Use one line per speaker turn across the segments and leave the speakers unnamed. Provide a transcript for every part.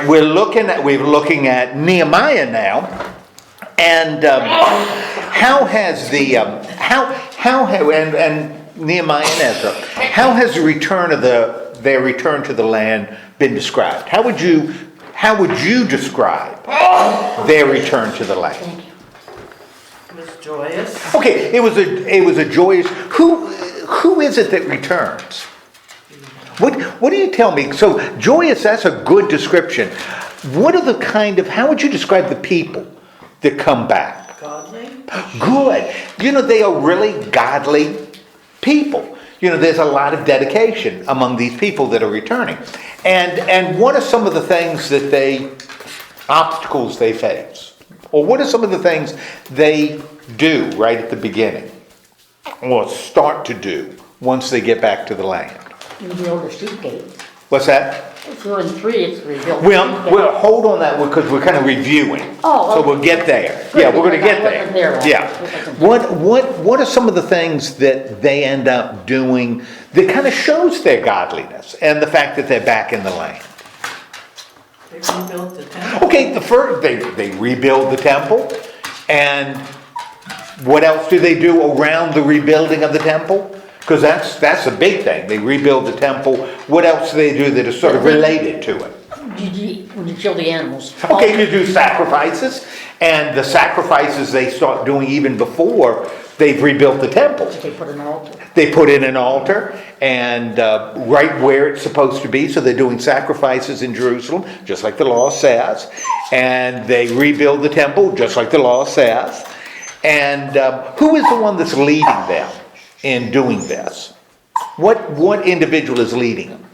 we're looking at Nehemiah now, and how has the and Nehemiah and Ezra, how has the return of their return to the land been described? How would you describe their return to the land?
It was joyous.
Okay, it was a joyous. Who is it that returns? What do you tell me? So joyous, that's a good description. What are the how would you describe the people that come back?
Godly.
Good. They are really godly people. There's a lot of dedication among these people that are returning. And what are some of the things obstacles they face? Or what are some of the things they do right at the beginning? Or start to do once they get back to the land?
Rebuild the sheep gate.
What's that?
If you're in 3, it's rebuild.
We'll hold on that because we're kind of reviewing.
Oh, okay.
So we'll get there.
Good,
Yeah, we're going to
because
get
I wasn't there.
Yeah. What are some of the things that they end up doing that kind of shows their godliness and the fact that they're back in the land?
They rebuilt the temple.
Okay, they rebuild the temple, and what else do they do around the rebuilding of the temple? Because that's a big thing. They rebuild the temple. What else do they do that is sort of related to it?
When you kill the animals.
Okay, you do sacrifices, and the sacrifices they start doing even before they've rebuilt the temple.
They put an altar.
They put in an altar, and right where it's supposed to be, so they're doing sacrifices in Jerusalem, just like the law says, and they rebuild the temple, just like the law says. And who is the one that's leading them in doing this? What individual is leading them?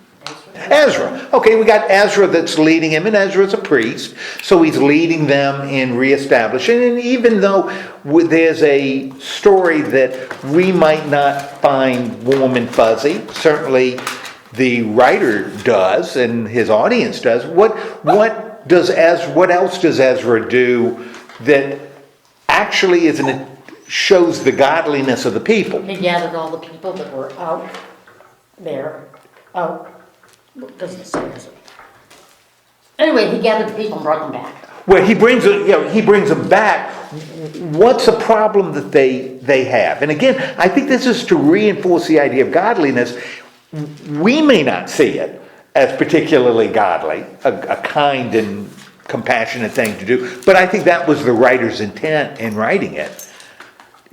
Ezra. Okay, we got Ezra that's leading him, and Ezra's a priest, so he's leading them in reestablishing. And even though there's a story that we might not find warm and fuzzy, certainly the writer does, and his audience does. What else does Ezra do that actually shows the godliness of the people?
He gathered all the people that were out there. What does it say? Anyway, he gathered the people and brought them back.
Well, he brings them back. What's a problem that they have? And again, I think this is to reinforce the idea of godliness. We may not see it as particularly godly, a kind and compassionate thing to do, but I think that was the writer's intent in writing it.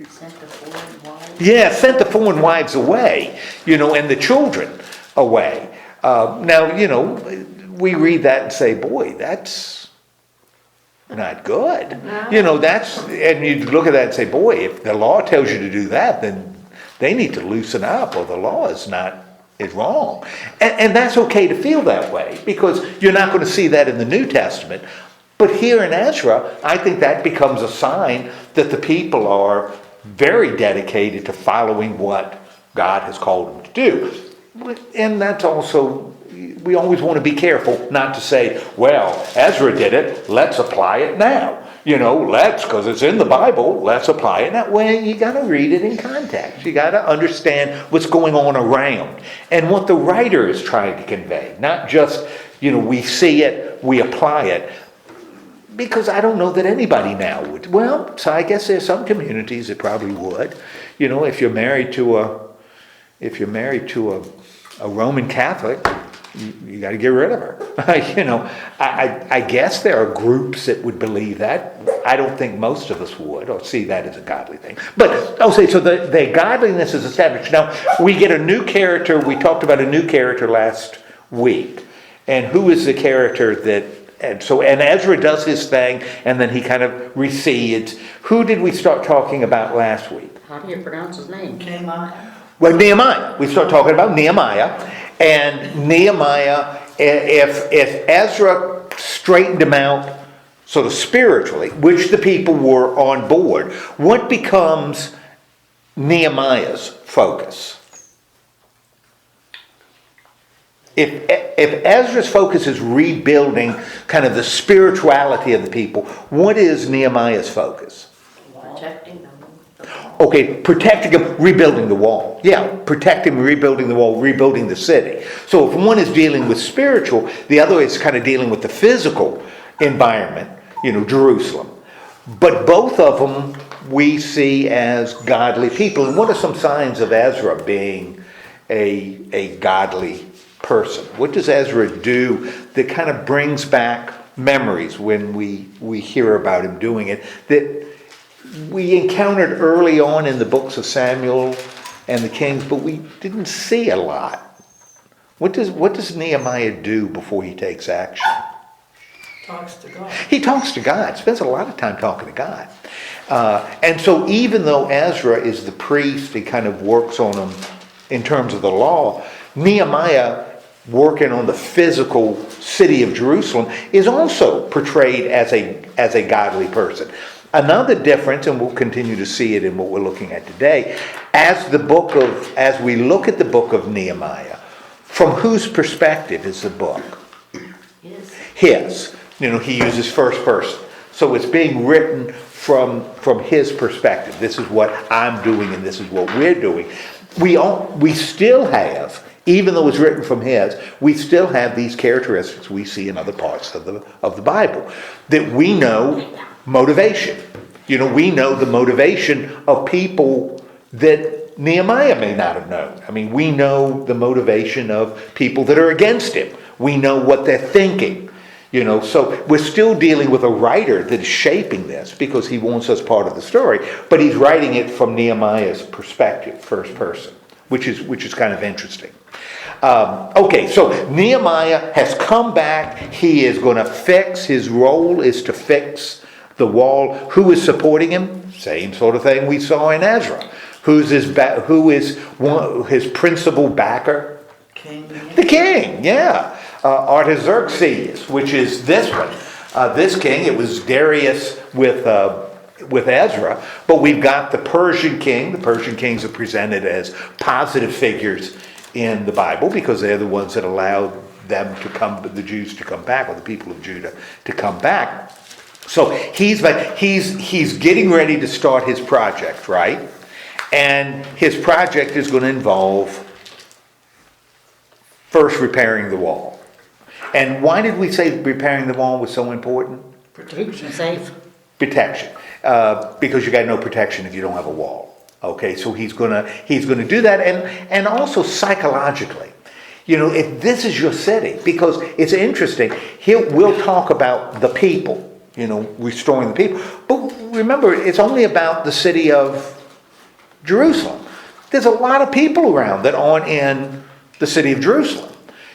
Sent the foreign wives.
Yeah, sent the foreign wives away, and the children away. Now, we read that and say, boy, that's not good.
No.
And you look at that and say, boy, if the law tells you to do that, then they need to loosen up, or the law is wrong. And that's okay to feel that way, because you're not going to see that in the New Testament. But here in Ezra, I think that becomes a sign that the people are very dedicated to following what God has called them to do. And that's also, we always want to be careful not to say, well, Ezra did it, let's apply it now. Because it's in the Bible, let's apply it that way. You got to read it in context. You got to understand what's going on around and what the writer is trying to convey. Not just, we see it, we apply it. Because I don't know that anybody now would. Well, so I guess there's some communities that probably would. If you're married to a Roman Catholic, you got to get rid of her. I guess there are groups that would believe that. I don't think most of us would, or see that as a godly thing. But I'll say, so the godliness is established. Now, we get a new character. We talked about a new character last week. And who is the character that... And Ezra does his thing, and then he kind of recedes. Who did we start talking about last week?
How do you pronounce his name?
Nehemiah.
Well, Nehemiah. We start talking about Nehemiah. And Nehemiah, if Ezra straightened him out sort of spiritually, which the people were on board, what becomes Nehemiah's focus? If Ezra's focus is rebuilding kind of the spirituality of the people, what is Nehemiah's focus?
Protecting them.
Okay, protecting them, rebuilding the wall. Yeah, protecting, rebuilding the wall, rebuilding the city. So if one is dealing with spiritual, the other is kind of dealing with the physical environment, Jerusalem. But both of them we see as godly people. And what are some signs of Ezra being a godly person? What does Ezra do that kind of brings back memories when we hear about him doing it, that we encountered early on in the books of Samuel and the Kings, but we didn't see a lot? What does Nehemiah do before he takes action?
Talks to God.
He talks to God, spends a lot of time talking to God. And so even though Ezra is the priest, he kind of works on them in terms of the law, Nehemiah, working on the physical city of Jerusalem, is also portrayed as a godly person. Another difference, and we'll continue to see it in what we're looking at today, as we look at the book of Nehemiah, from whose perspective is the book? His. He uses first person. So it's being written from his perspective. This is what I'm doing and this is what we're doing. We still have, even though it's written from his, we still have these characteristics we see in other parts of the Bible. That we know motivation. We know the motivation of people that Nehemiah may not have known. I mean, we know the motivation of people that are against him. We know what they're thinking. So we're still dealing with a writer that is shaping this because he wants us part of the story, but he's writing it from Nehemiah's perspective, first person, which is kind of interesting. Okay, so Nehemiah has come back. He is going to fix. His role is to fix the wall. Who is supporting him? Same sort of thing we saw in Ezra. Who is his principal backer?
King.
The king, yeah. Artaxerxes, which is this one. This king, it was Darius with Ezra, but we've got the Persian king. The Persian kings are presented as positive figures in the Bible because they're the ones that allowed the Jews to come back, or the people of Judah to come back. So he's getting ready to start his project, right? And his project is going to involve first repairing the wall. And why did we say repairing the wall was so important?
Protection, safe.
Protection. Because you got no protection if you don't have a wall. Okay, so he's gonna do that, and also psychologically. If this is your city, because it's interesting, we'll talk about the people, restoring the people. But remember, it's only about the city of Jerusalem. There's a lot of people around that aren't in the city of Jerusalem.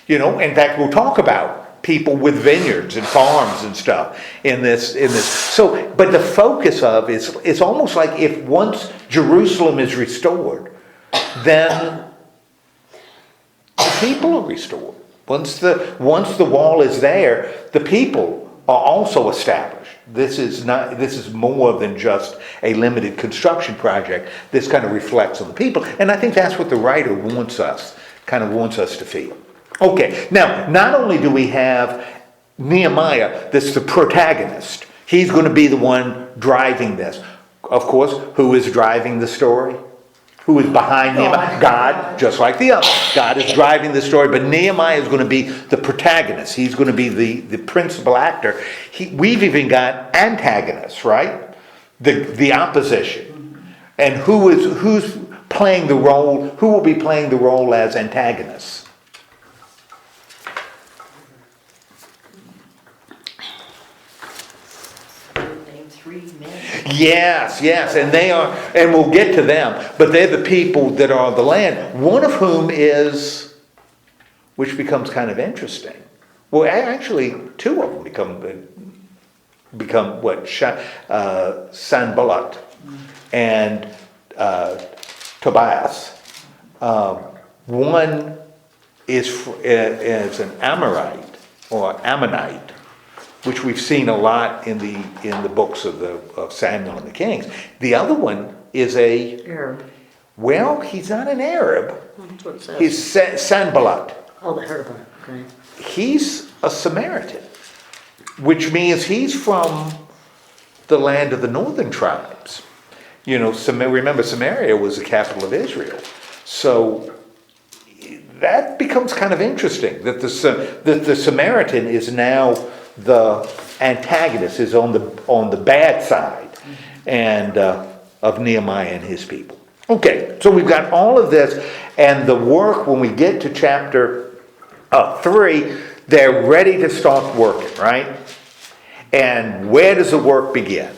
In fact, we'll talk about people with vineyards and farms and stuff in this. So, but the focus of it's almost like if once Jerusalem is restored, then the people are restored. Once the wall is there, the people are also established. This is more than just a limited construction project. This kind of reflects on the people, and I think that's what the writer wants us to feel. Okay, now, not only do we have Nehemiah that's the protagonist, he's going to be the one driving this. Of course, who is driving the story? Who is behind Nehemiah? God, just like the other. God is driving the story, but Nehemiah is going to be the protagonist. He's going to be the principal actor. We've even got antagonists, right? The opposition. And who's playing the role? Who will be playing the role as antagonists? Yes, and they are, and we'll get to them, but they're the people that are of the land, one of whom is, which becomes kind of interesting. Well, actually, two of them become what? Sanballat and Tobias. One is an Amorite or Ammonite, which we've seen a lot in the books of Samuel and the Kings. The other one is
Arab.
Well, he's not an Arab.
That's what it says.
He's Sanballat.
Oh, I heard about it. Okay.
He's a Samaritan, which means he's from the land of the northern tribes. Remember Samaria was the capital of Israel. So that becomes kind of interesting that the Samaritan is now the antagonist, is on the bad side and of Nehemiah and his people. Okay, so we've got all of this, and the work, when we get to chapter 3, they're ready to start working, right? And where does the work begin?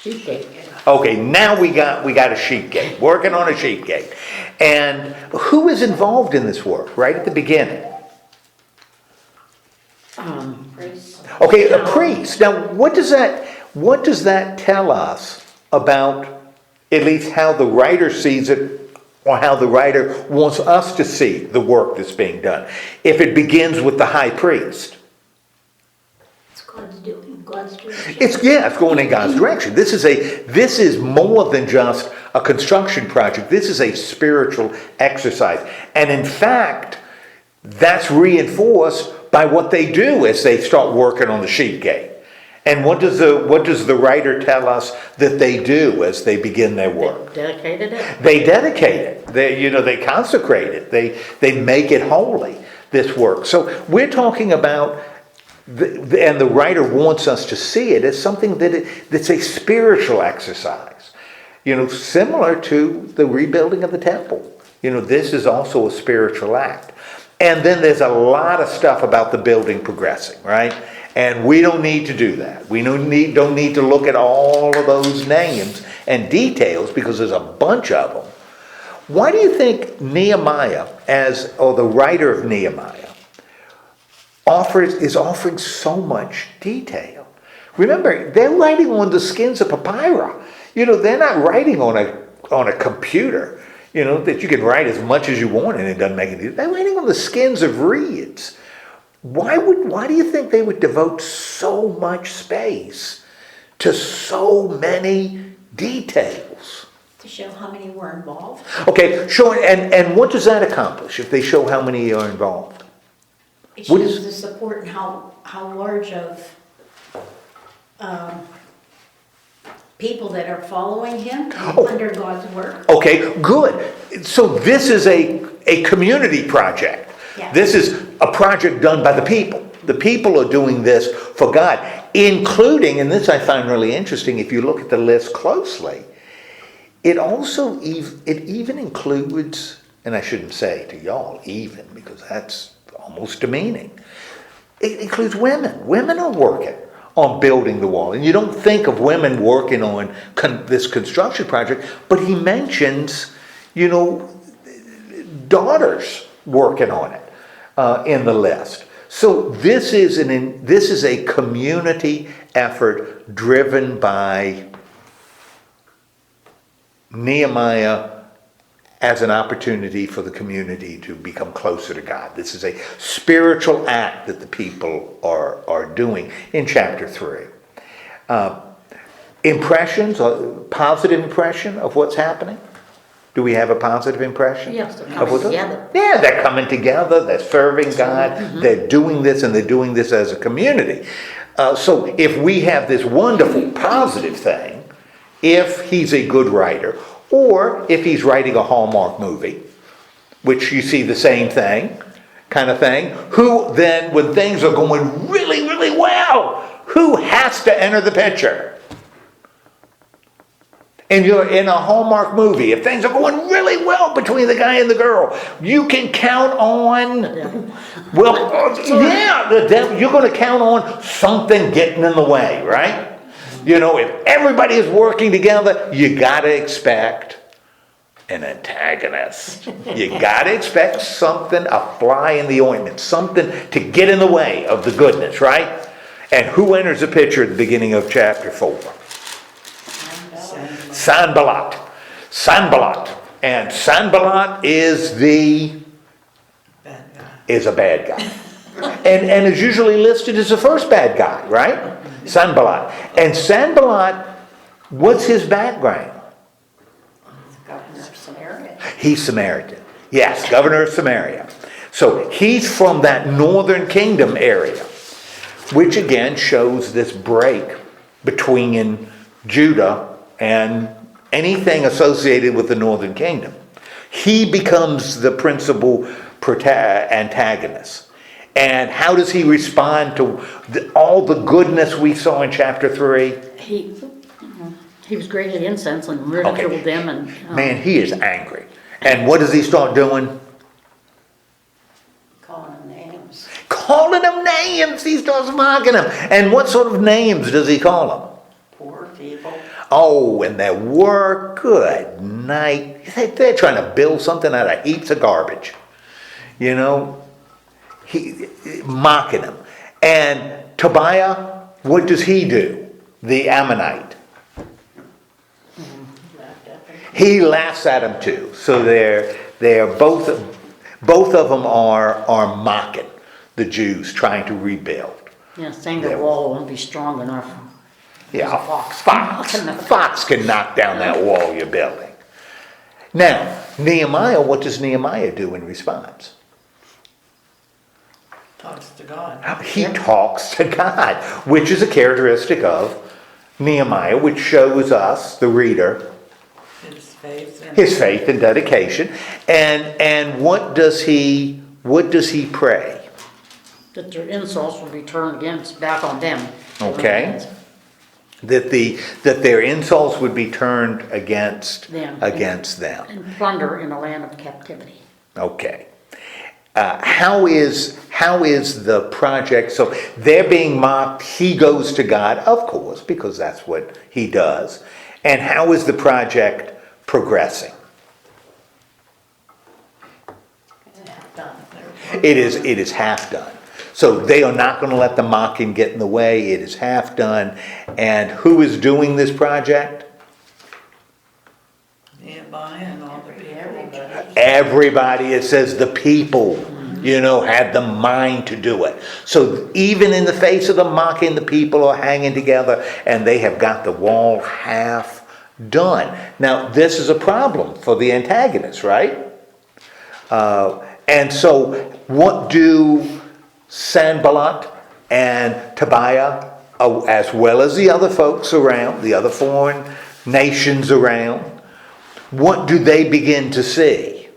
Sheep gate.
Okay, now we got a sheep gate, working on a sheep gate. And who is involved in this work right at the beginning?
Priest.
Okay, a priest. Now, what does that tell us about at least how the writer sees it, or how the writer wants us to see the work that's being done? If it begins with the high priest.
It's God's doing, God's direction.
It's going in God's direction. This is more than just a construction project. This is a spiritual exercise. And in fact, that's reinforced by what they do as they start working on the sheep gate. And what does the writer tell us that they do as they begin their work?
They dedicated it.
They dedicate it. They consecrate it. They make it holy, this work. So we're talking about, and the writer wants us to see it as something that's a spiritual exercise. Similar to the rebuilding of the temple. This is also a spiritual act. And then there's a lot of stuff about the building progressing, right? And we don't need to do that. We don't need to look at all of those names and details because there's a bunch of them. Why do you think Nehemiah, or the writer of Nehemiah, is offering so much detail? Remember, they're writing on the skins of papyri. They're not writing on a computer, that you can write as much as you want and it doesn't make any difference. They're writing on the skins of reeds. Why do you think they would devote so much space to so many details?
To show how many were involved.
Okay, and what does that accomplish if they show how many are involved?
It shows the support and how large of people that are following him under God's work.
Okay, good. So this is a community project.
Yeah.
This is a project done by the people. The people are doing this for God, including, and this I find really interesting, if you look at the list closely, it even includes, and I shouldn't say to y'all even, because that's almost demeaning. It includes women. Women are working on building the wall. And you don't think of women working on this construction project, but he mentions, daughters working on it in the list. So this is a community effort driven by Nehemiah as an opportunity for the community to become closer to God. This is a spiritual act that the people are doing in chapter 3. Impressions, positive impression of what's happening? Do we have a positive impression?
Yes, they're
of
coming
what's
together.
Yeah, they're coming together, they're serving God, they're doing this, and they're doing this as a community. So if we have this wonderful positive thing, if he's a good writer, or if he's writing a Hallmark movie, which you see the same thing, kind of thing, who then, when things are going really, really well, who has to enter the picture? And you're in a Hallmark movie, if things are going really well between the guy and the girl, you can count on, the devil, you're going to count on something getting in the way, right? If everybody is working together, you got to expect an antagonist. You got to expect something, a fly in the ointment, something to get in the way of the goodness, right? And who enters the picture at the beginning of chapter 4? Sanballat. And Sanballat is a bad guy. and is usually listed as the first bad guy, right? Sanballat. And Sanballat, what's his background?
Governor of Samaria.
He's Samaritan. Yes, governor of Samaria. So he's from that northern kingdom area, which again shows this break between Judah and anything associated with the northern kingdom. He becomes the principal antagonist. And how does he respond to all the goodness we saw in chapter 3?
He was great at incense and ridiculed them and.
Man, he is angry. And what does he start doing?
Calling them names.
Calling them names. He starts mocking them. And what sort of names does he call them?
Poor people.
Oh, and their work, good night. They're trying to build something out of heaps of garbage. You know? He mocking them. And Tobiah, what does he do? The Ammonite. He laughs at them too. So they're both of them are mocking the Jews trying to rebuild.
Yeah, saying the wall won't be strong enough.
Yeah, fox can knock down that wall you're building. Now, Nehemiah, what does Nehemiah do in response?
Talks to God.
He talks to God, which is a characteristic of Nehemiah, which shows us, the reader, his faith and dedication. And what does he pray?
That their insults will be turned back on them.
Okay. That their insults would be turned against them.
And plunder in a land of captivity.
Okay. How is the project? So they're being mocked. He goes to God, of course, because that's what he does. And how is the project progressing?
Half done.
It is half done. So they are not going to let the mocking get in the way. It is half done. And who is doing this project?
Nehemiah and all the people.
Everybody. It says the people, had the mind to do it. So even in the face of the mocking, the people are hanging together and they have got the wall half done. Now, this is a problem for the antagonists, right? And so what do Sanballat and Tobiah, as well as the other folks around, the other foreign nations around, what do they begin to see?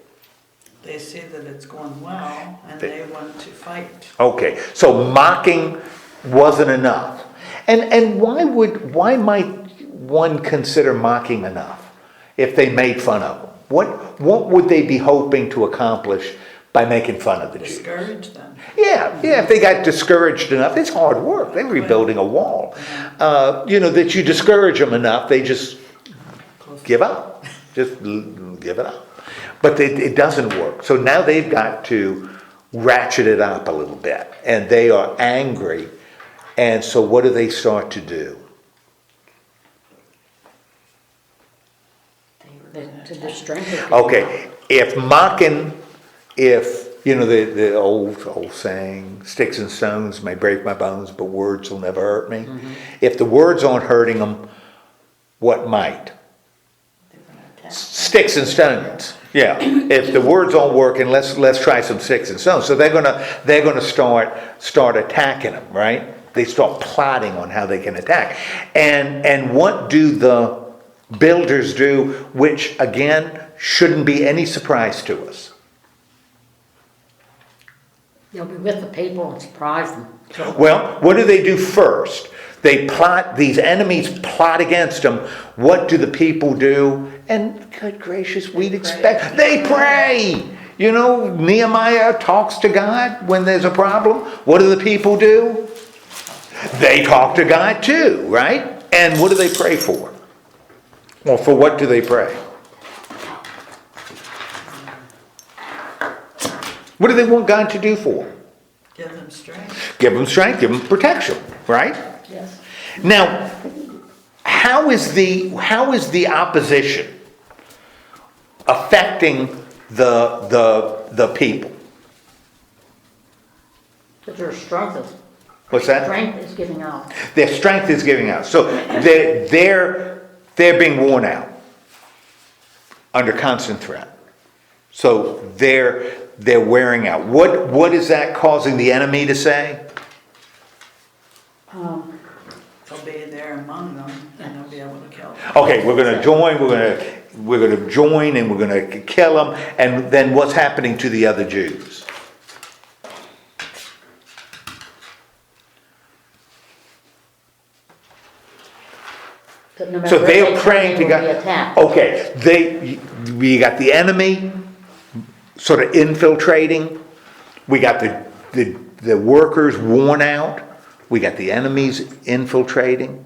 They see that it's going well and they want to fight.
Okay, so mocking wasn't enough. And why might one consider mocking enough if they made fun of them? What would they be hoping to accomplish by making fun of the Jews?
Discourage them.
Yeah, if they got discouraged enough, it's hard work. They're rebuilding a wall. That you discourage them enough, they just give up. Just give it up. But it doesn't work. So now they've got to ratchet it up a little bit. And they are angry. And so what do they start to do?
To the strength of
Okay, if mocking, the old saying, sticks and stones may break my bones, but words will never hurt me. Mm-hmm. If the words aren't hurting them, what might? Sticks and stones. Yeah. If the words aren't working, let's try some sticks and stones. So they're gonna start attacking them, right? They start plotting on how they can attack. And what do the builders do, which again shouldn't be any surprise to us?
They'll be with the people and surprise them.
Well, what do they do first? They plot, these enemies plot against them. What do the people do? And good gracious, we'd expect, they pray. Nehemiah talks to God when there's a problem. What do the people do? They talk to God too, right? And what do they pray for? Well, for what do they pray? What do they want God to do for them?
Give them strength.
Give them strength, give them protection, right?
Yes.
Now, how is the opposition affecting the people?
But their strength is.
What's that?
Strength is giving out.
Their strength is giving out. So they're being worn out under constant threat. So they're wearing out. What is that causing the enemy to say?
they'll be there among them and they'll be able to kill them.
Okay, we're gonna join, we're gonna join and we're gonna kill them, and then what's happening to the other Jews?
But no
So
matter
they're
where
praying to
they will be
God.
attacked.
Okay, we got the enemy sort of infiltrating. We got the workers worn out. We got the enemies infiltrating.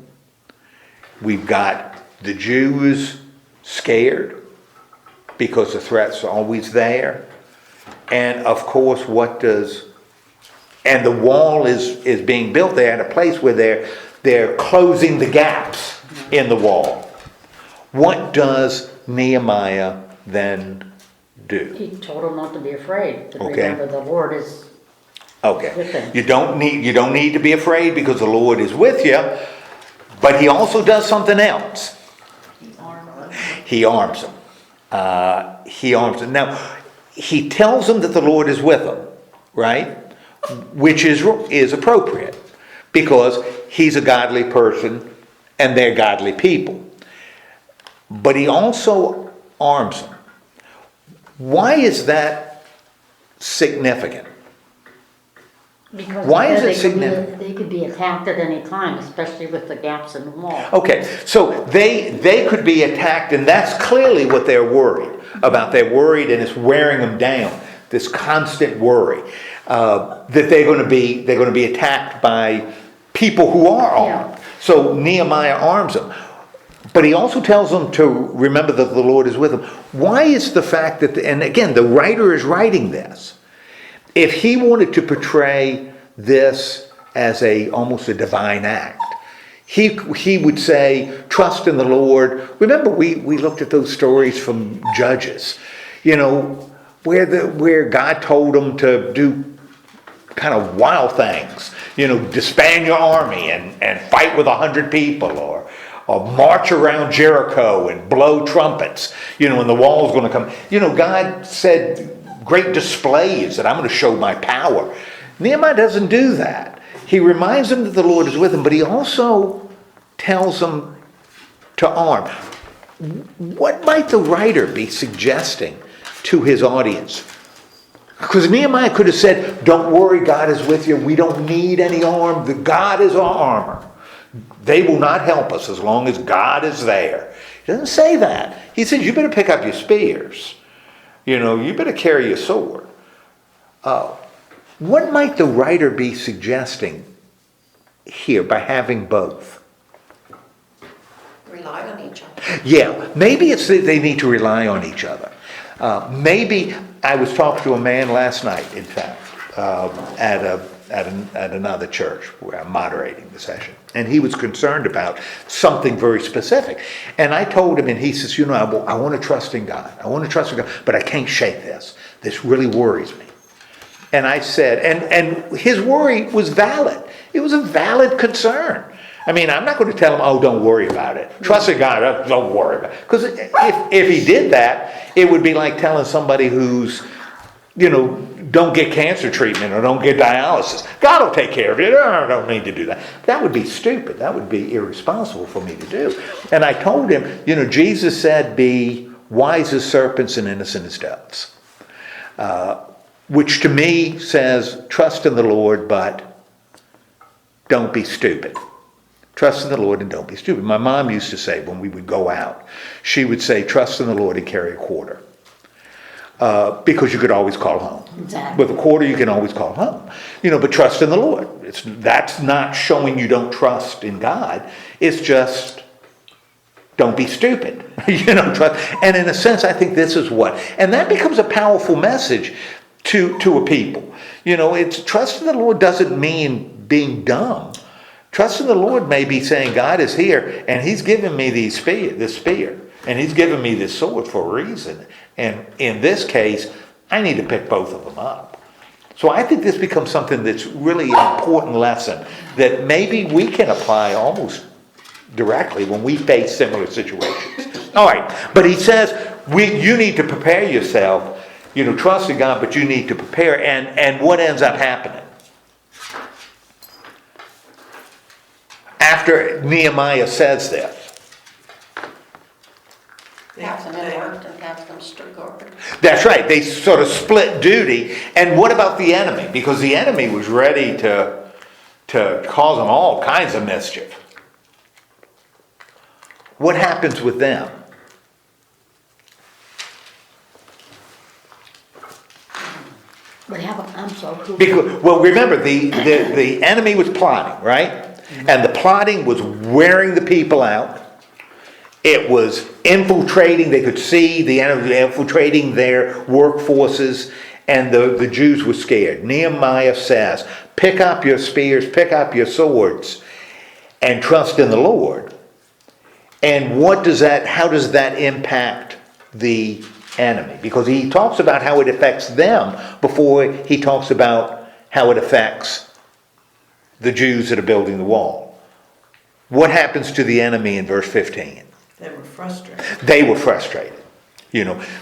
We've got the Jews scared because the threat's always there. And of course, and the wall is being built there at a place where they're closing the gaps in the wall. What does Nehemiah then do?
He told them not to be afraid, to
Okay.
remember the Lord is with
Okay,
them.
you don't need to be afraid because the Lord is with you, but he also does something else. He arms them. He arms them. Now, he tells them that the Lord is with them, right? Which is appropriate because he's a godly person and they're godly people. But he also arms them. Why is that significant?
Because
Why is it
they could be-
significant?
They could be attacked at any time, especially with the gaps in the wall.
Okay, so they could be attacked, and that's clearly what they're worried about. They're worried, and it's wearing them down. This constant worry that they're going to be attacked by people who are armed. So Nehemiah arms them, but he also tells them to remember that the Lord is with them. Why is the fact that? And again, the writer is writing this. If he wanted to portray this as almost a divine act, he would say, trust in the Lord. Remember, we looked at those stories from Judges, where God told them to do kind of wild things, disband your army and fight with 100 people, or march around Jericho and blow trumpets, and the wall's going to come. God said, great displays that I'm going to show my power. Nehemiah doesn't do that. He reminds them that the Lord is with him, but he also tells them to arm. What might the writer be suggesting to his audience? Because Nehemiah could have said, don't worry, God is with you. We don't need any arm. The God is our armor. They will not help us as long as God is there. He doesn't say that. He says, you better pick up your spears. You better carry your sword. What might the writer be suggesting here by having both?
Rely on each other.
Yeah, maybe it's that they need to rely on each other. Maybe I was talking to a man last night, in fact, at another church where I'm moderating the session, and he was concerned about something very specific. And I told him, and he says, I want to trust in God. I want to trust in God, but I can't shake this. This really worries me. And I said, and his worry was valid. It was a valid concern. I mean, I'm not going to tell him, oh, don't worry about it. Trust in God, don't worry about it. Because if he did that, it would be like telling somebody who's, don't get cancer treatment or don't get dialysis. God will take care of you. I don't need to do that. That would be stupid. That would be irresponsible for me to do. And I told him, Jesus said, be wise as serpents and innocent as doves. Which to me says, trust in the Lord, but don't be stupid. Trust in the Lord and don't be stupid. My mom used to say when we would go out, she would say, trust in the Lord and carry a quarter. Because you could always call home.
Exactly.
With a quarter, you can always call home. But trust in the Lord. That's not showing you don't trust in God. It's just, don't be stupid. Trust. And in a sense, I think this is what. And that becomes a powerful message to a people. It's trust in the Lord doesn't mean being dumb. Trust in the Lord may be saying, God is here, and he's given me this spear, and he's given me this sword for a reason. And in this case, I need to pick both of them up. So I think this becomes something that's really an important lesson that maybe we can apply almost directly when we face similar situations. All right, but he says, you need to prepare yourself, trust in God, but you need to prepare. And what ends up happening? after Nehemiah says this.
Half the men worked and half them stood guard.
That's right, they sort of split duty. And what about the enemy? Because the enemy was ready to cause them all kinds of mischief. What happens with them?
What happened, I'm sorry.
Because, well, remember, the enemy was plotting, right? And the plotting was wearing the people out. It was infiltrating, they could see the enemy infiltrating their workforces, and the Jews were scared. Nehemiah says, pick up your spears, pick up your swords, and trust in the Lord. And how does that impact the enemy? Because he talks about how it affects them before he talks about how it affects the Jews that are building the wall. What happens to the enemy in verse 15?
They were frustrated.
They were frustrated.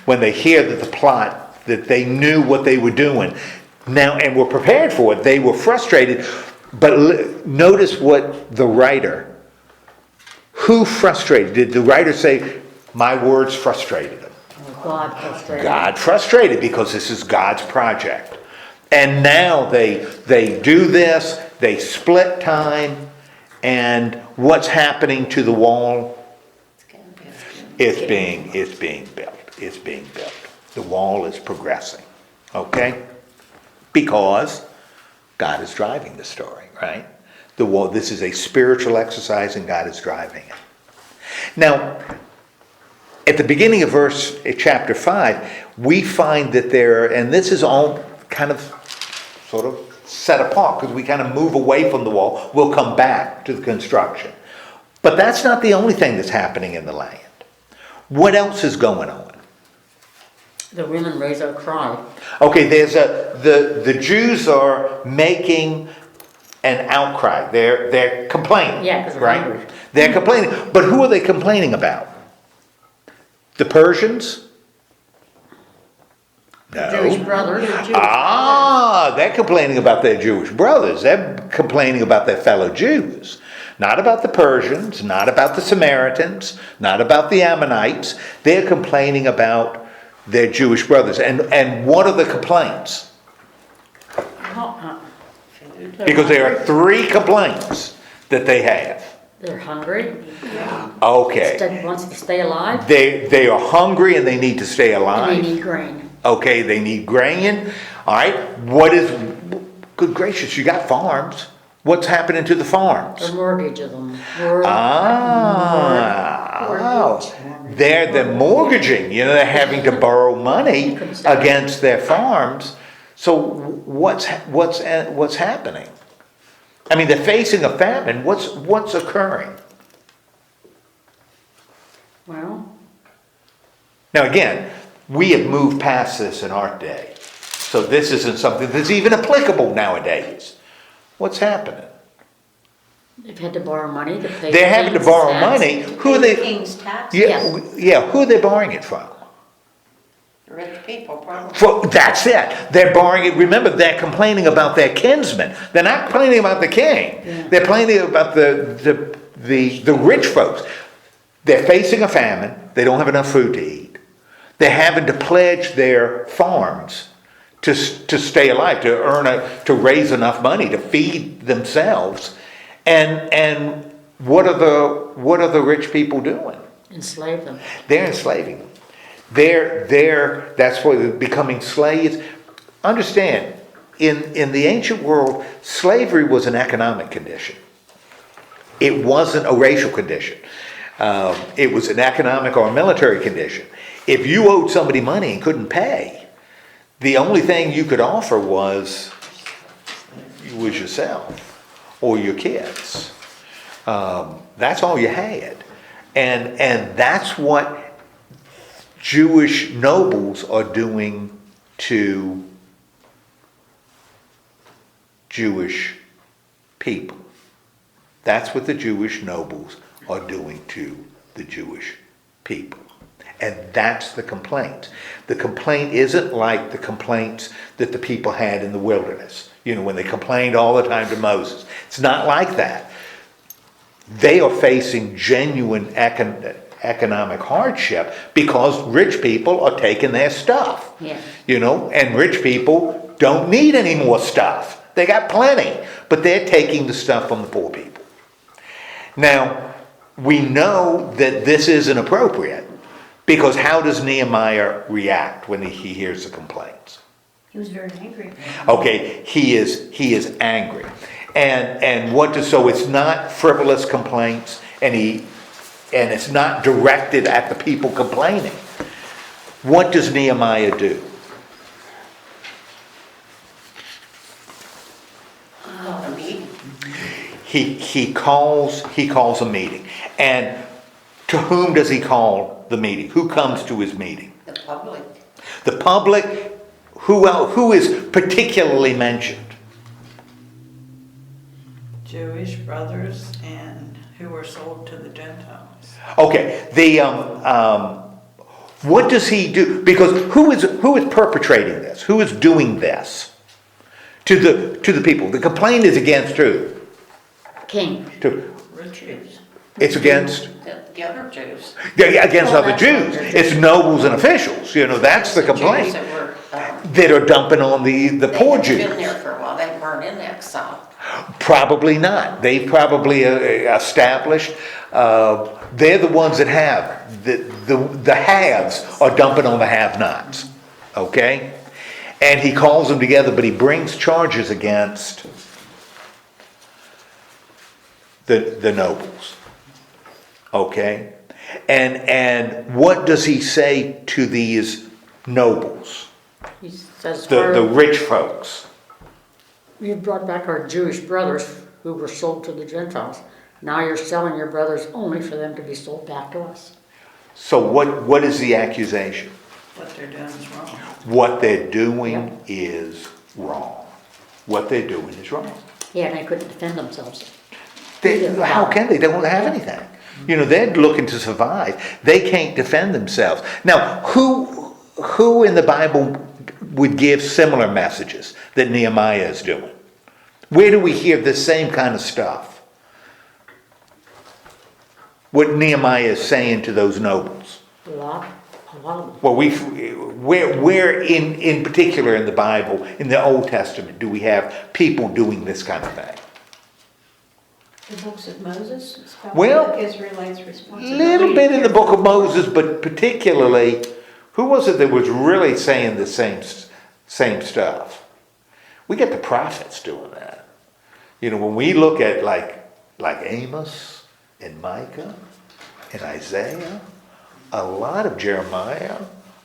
When they hear that the plot, that they knew what they were doing now and were prepared for it, they were frustrated. But notice what the writer, who frustrated? Did the writer say, my words frustrated them?
God frustrated.
God frustrated, because this is God's project. And now they do this, they split time, and what's happening to the wall? It's being built. It's being built. The wall is progressing. Okay? Because God is driving the story, right? The wall, this is a spiritual exercise, and God is driving it. Now, at the beginning of chapter 5, we find that and this is all kind of sort of set apart, because we kind of move away from the wall. We'll come back to the construction. But that's not the only thing that's happening in the land. What else is going on?
The women raise a cry.
Okay, the Jews are making an outcry. They're complaining.
Yeah, because they're
right?
hungry.
They're complaining. But who are they complaining about? The Persians? No.
Jewish brothers.
They're complaining about their Jewish brothers. They're complaining about their fellow Jews. Not about the Persians, not about the Samaritans, not about the Ammonites. They're complaining about their Jewish brothers. And what are the complaints? Because there are 3 complaints that they have.
They're hungry.
Okay.
Wants to stay alive.
They are hungry and they need to stay alive.
And they need grain.
Okay, they need grain. All right. Good gracious, you got farms. What's happening to the farms?
The mortgage of them.
They're mortgaging. They're having to borrow money against their farms. So what's happening? I mean, they're facing a famine. What's occurring?
Well,
Now again, we have moved past this in our day. So this isn't something that's even applicable nowadays. What's happening?
they've had to borrow money to pay.
They're having to borrow money. Who are
Pay the
they?
king's taxes.
Yeah, who are they borrowing it from?
Rich people, probably.
That's it. They're borrowing it. Remember, they're complaining about their kinsmen. They're not complaining about the king.
Yeah.
They're complaining about the rich folks. They're facing a famine. They don't have enough food to eat. They're having to pledge their farms to stay alive, to raise enough money to feed themselves. And what are the rich people doing?
Enslave them.
They're enslaving them. That's why they're becoming slaves. Understand, in the ancient world, slavery was an economic condition. It wasn't a racial condition. It was an economic or a military condition. If you owed somebody money and couldn't pay, the only thing you could offer was yourself or your kids. That's all you had. And that's what Jewish nobles are doing to Jewish people. That's what the Jewish nobles are doing to the Jewish people. And that's the complaint. The complaint isn't like the complaints that the people had in the wilderness, when they complained all the time to Moses. It's not like that. they are facing genuine economic hardship because rich people are taking their stuff.
Yeah.
And rich people don't need any more stuff. They got plenty, but they're taking the stuff from the poor people. Now, we know that this isn't appropriate because how does Nehemiah react when he hears the complaints?
He was very angry.
Okay, he is angry. So it's not frivolous complaints and it's not directed at the people complaining. What does Nehemiah do?
A meeting.
He calls a meeting. And to whom does he call the meeting? Who comes to his meeting?
The public.
The public. Who is particularly mentioned?
Jewish brothers and who were sold to the Gentiles.
Okay. What does he do? Because who is perpetrating this? Who is doing this to the people? The complaint is against who?
King.
Rich Jews.
It's against
The other Jews.
against
Well,
other
that's
Jews.
other Jews.
It's nobles and officials. That's the complaint.
Jews that were,
That are dumping on the poor
they
Jews.
had been there for a while. They weren't in exile.
Probably not. They probably established. They're the ones that have the haves are dumping on the have-nots. Okay, and he calls them together, but he brings charges against the nobles. Okay, and what does he say to these nobles?
He says,
The rich folks.
you brought back our Jewish brothers who were sold to the Gentiles. Now you're selling your brothers only for them to be sold back to us.
So what is the accusation?
What they're doing is wrong.
What they're doing is wrong. What they're doing is wrong.
Yeah, and they couldn't defend themselves.
How can they? They won't have anything. They're looking to survive. They can't defend themselves. Now, who in the Bible would give similar messages that Nehemiah is doing? Where do we hear the same kind of stuff? What Nehemiah is saying to those nobles?
A lot of them.
Well, where in particular in the Bible, in the Old Testament, do we have people doing this kind of thing?
The books of Moses, it's about
Well,
the Israelites'
A
responsibility.
little bit in the
to
book of
care for
Moses, but particularly, who was it that was really saying the same stuff? We get the prophets doing that. When we look at like Amos and Micah and Isaiah, a lot of Jeremiah,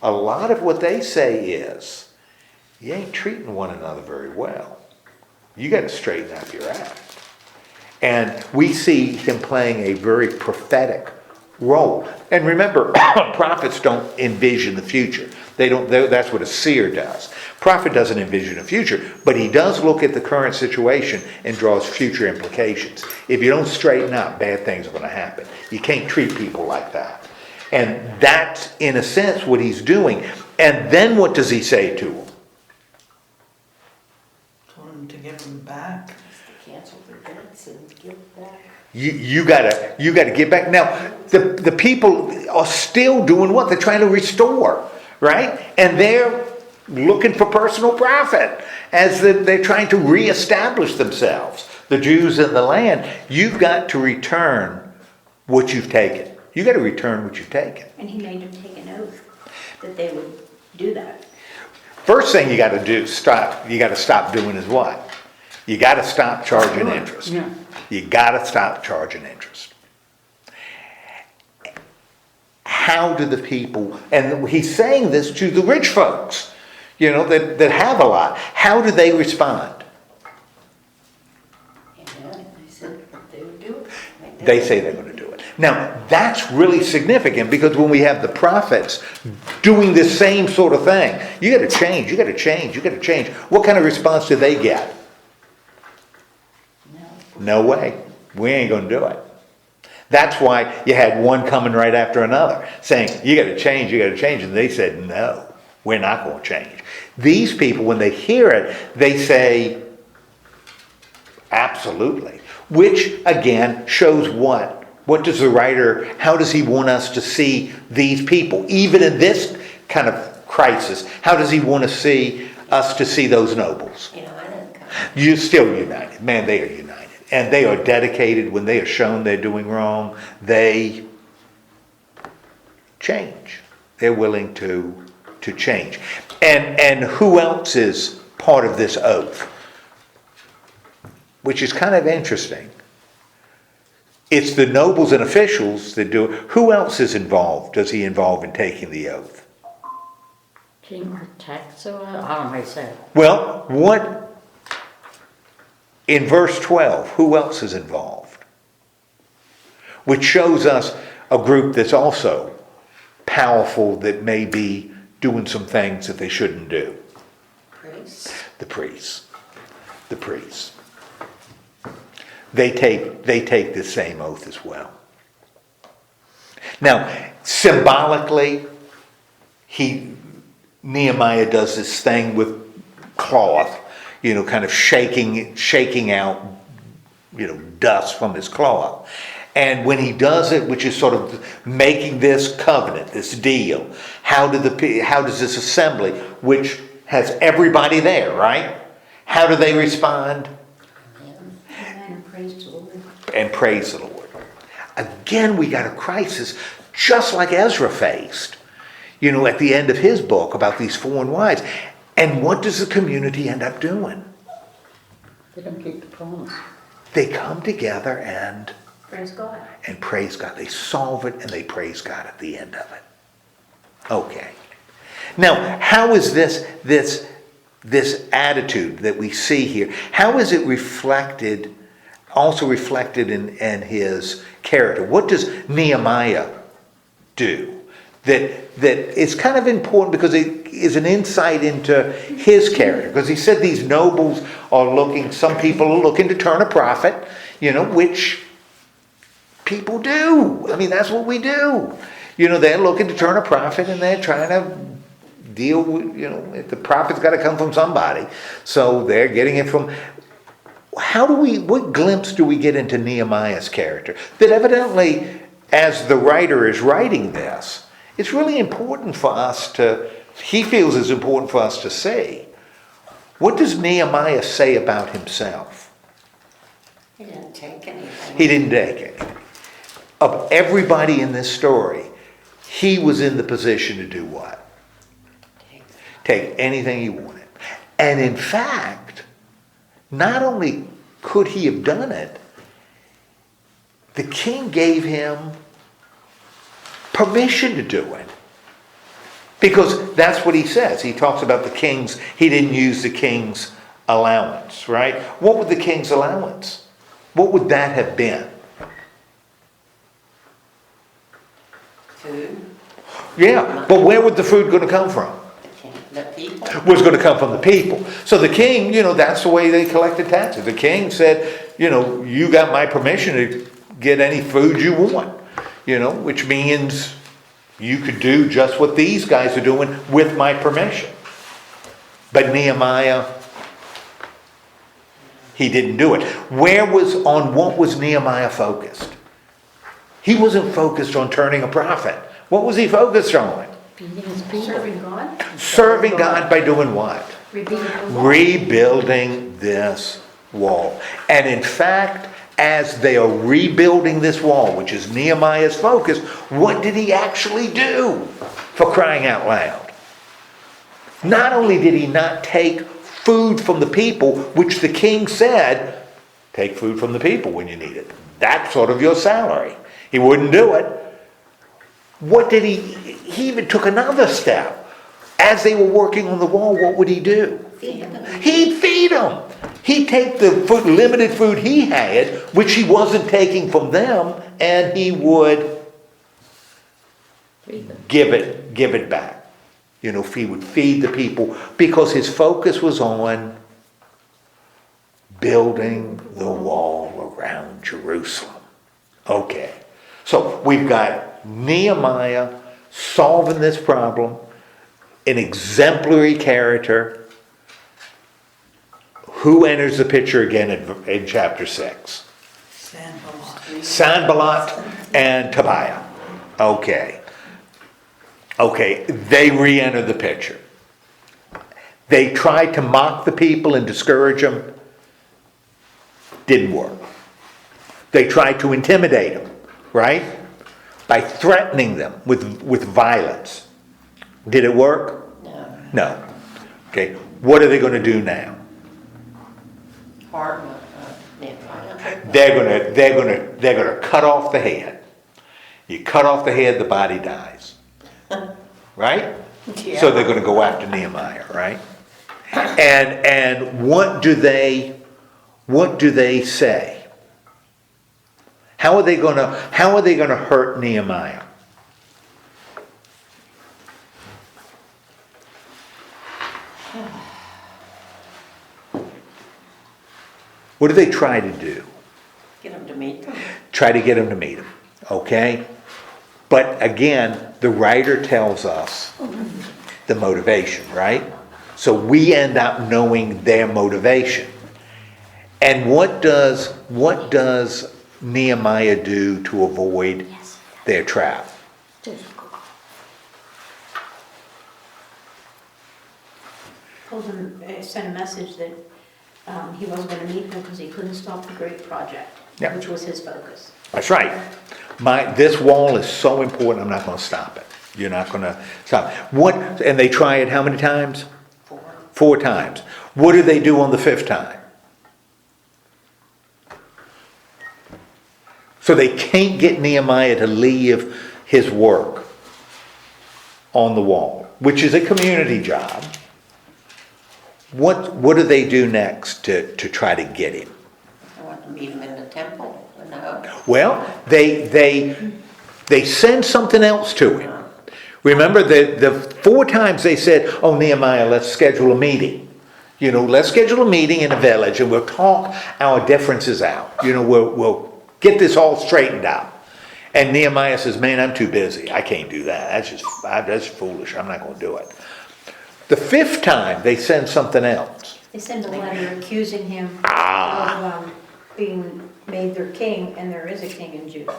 a lot of what they say is, you ain't treating one another very well. You got to straighten up your act. And we see him playing a very prophetic role. And remember, prophets don't envision the future. That's what a seer does. Prophet doesn't envision a future, but he does look at the current situation and draws future implications. If you don't straighten up, bad things are going to happen. You can't treat people like that. And that's, in a sense, what he's doing. And then what does he say to them?
Told them to give them back.
To cancel their debts and give back.
You gotta get back. Now, the people are still doing what? They're trying to restore, right? And they're looking for personal profit as they're trying to reestablish themselves. The Jews in the land, you've got to return what you've taken. You got to return what you've taken.
And he made them take an oath that they would do that.
First thing you got to do, you got to stop doing is what? You got to stop charging interest.
Yeah.
You got to stop charging interest. How do the people, and he's saying this to the rich folks, that have a lot. How do they respond?
Yeah, they said that they would do it.
They say they're going to do it. Now, that's really significant because when we have the prophets doing this same sort of thing, you got to change, you got to change, you got to change. What kind of response do they get? No way. We ain't going to do it. That's why you had one coming right after another saying, you got to change, you got to change. And they said, no, we're not going to change. These people, when they hear it, they say, absolutely. which again shows what? What does the writer, how does he want us to see these people? Even in this kind of crisis, how does he want to see us to see those nobles? You're still united. Man, they are united. And they are dedicated. When they are shown they're doing wrong, they change. They're willing to change. And who else is part of this oath? Which is kind of interesting. It's the nobles and officials that do it. Who else is involved? Does he involve in taking the oath?
King Artaxerxes, I don't know how you say it.
Well, what in verse 12, who else is involved? Which shows us a group that's also powerful, that may be doing some things that they shouldn't do. The priests. The priests. They take the same oath as well. Now, symbolically, Nehemiah does this thing with cloth, kind of shaking out, dust from his cloth. And when he does it, which is sort of making this covenant, this deal, how does this assembly, which has everybody there, right? How do they respond?
Amen. Praise the Lord.
And praise the Lord. Again, we got a crisis, just like Ezra faced, at the end of his book about these foreign wives. And what does the community end up doing?
They don't keep the promise.
They come together and
Praise God.
praise God. They solve it and they praise God at the end of it. Okay. Now, how is this attitude that we see here, how is it also reflected in his character? What does Nehemiah do? That is kind of important because it is an insight into his character. Because he said these nobles some people are looking to turn a profit, which people do. I mean, that's what we do. They're looking to turn a profit and they're trying to deal with, the profit's got to come from somebody. So they're getting it from, what glimpse do we get into Nehemiah's character? That evidently, as the writer is writing this, it's really important for us he feels it's important for us to see. What does Nehemiah say about himself?
He didn't take anything.
He didn't take anything. Of everybody in this story, he was in the position to do what? Take anything he wanted. And in fact, not only could he have done it, the king gave him permission to do it. Because that's what he says. He talks about he didn't use the king's allowance, right? What would the king's allowance? What would that have been?
Food.
Yeah, but where would the food going to come from?
The people.
Was going to come from the people. So the king, that's the way they collected taxes. The king said, you got my permission to get any food you want, which means you could do just what these guys are doing with my permission. But Nehemiah, he didn't do it. What was Nehemiah focused? He wasn't focused on turning a profit. What was he focused on?
Feeding his people.
Serving God.
Serving God by doing what? Rebuilding this wall. And in fact, as they are rebuilding this wall, which is Nehemiah's focus, what did he actually do, for crying out loud? Not only did he not take food from the people, which the king said, take food from the people when you need it. That's sort of your salary. He wouldn't do it. What did he even took another step. As they were working on the wall, what would he do?
Feed them.
He'd feed them. He'd take the limited food he had, which he wasn't taking from them, and he would give it back. He would feed the people because his focus was on building the wall around Jerusalem. Okay. So we've got Nehemiah solving this problem, an exemplary character. Who enters the picture again in chapter 6? Sanballat and Tobiah. Okay. Okay, they re-enter the picture. They tried to mock the people and discourage them. Didn't work. They tried to intimidate them, right? By threatening them with violence. Did it work?
No.
No. Okay, what are they going to do now?
Hard, Nehemiah.
They're gonna cut off the head. You cut off the head, the body dies. Right?
Yeah.
So they're gonna go after Nehemiah, right? And what do they say? How are they gonna hurt Nehemiah? What do they try to do?
Get him to meet them.
Try to get him to meet him, okay? But again, the writer tells us the motivation, right? So we end up knowing their motivation. And what does Nehemiah do to avoid their trap?
Told him, sent a message that he wasn't going to meet them because he couldn't stop the great project,
Yeah.
which was his focus.
That's right. This wall is so important, I'm not going to stop it. You're not going to stop. And they try it how many times? 4 times. What do they do on the 5th time? So they can't get Nehemiah to leave his work on the wall, which is a community job. What do they do next to try to get him?
I want to meet him in the temple. No.
Well, they send something else to him. Remember, the 4 times they said, oh, Nehemiah, let's schedule a meeting. Let's schedule a meeting in a village and we'll talk our differences out. We'll get this all straightened out. And Nehemiah says, man, I'm too busy. I can't do that. That's foolish. I'm not going to do it. The 5th time, they send something else.
They send a letter accusing him of being made their king, and there is a king in Judah.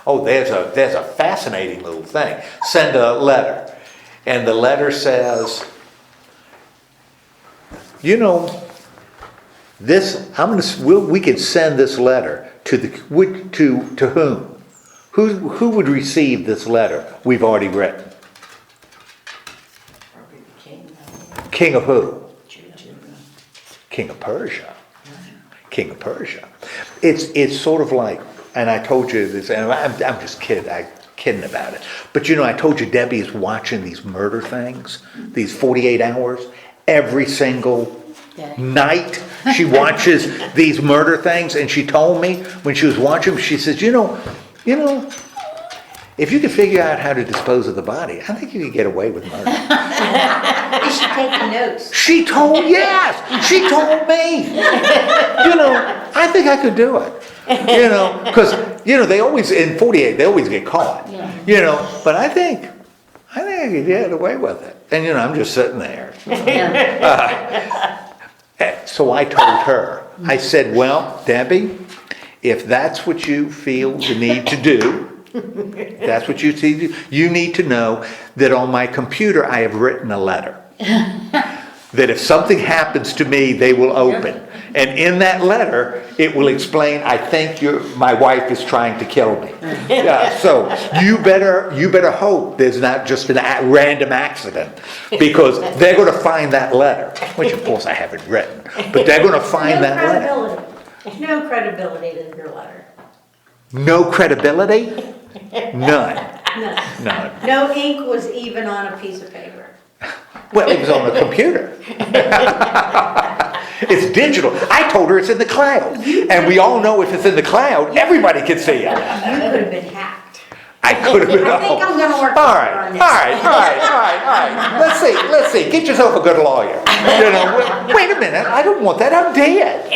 Oh, there's a fascinating little thing. Send a letter. And the letter says, we can send this letter to whom? Who would receive this letter we've already written?
Probably the king.
King of who?
Judah.
King of Persia. King of Persia. It's sort of like, and I told you this, and I'm just kidding about it. But I told you Debbie is watching these murder things, these 48 hours, every single night. She watches these murder things, and she told me when she was watching them, she says, if you could figure out how to dispose of the body, I think you could get away with murder.
You should take the notes.
She told me. I think I could do it. Because they always in 48 they always get caught. But I think I could get away with it. And I'm just sitting there. So I told her. I said, well, Debbie, if that's what you feel the need to do, that's what you see. You need to know that on my computer I have written a letter. That if something happens to me, they will open. And in that letter, it will explain, I think my wife is trying to kill me. So you better hope there's not just a random accident. Because they're going to find that letter. Which of course I haven't written. But they're going to find that letter.
No credibility to your letter.
No credibility? None.
None. No ink was even on a piece of paper.
Well, it was on a computer. It's digital. I told her it's in the cloud. And we all know if it's in the cloud, everybody can see it.
You could have been hacked.
I could have been.
I think I'm going to work
All
harder
right,
on this.
all right. Let's see. Get yourself a good lawyer. Wait a minute. I don't want that. I'm dead.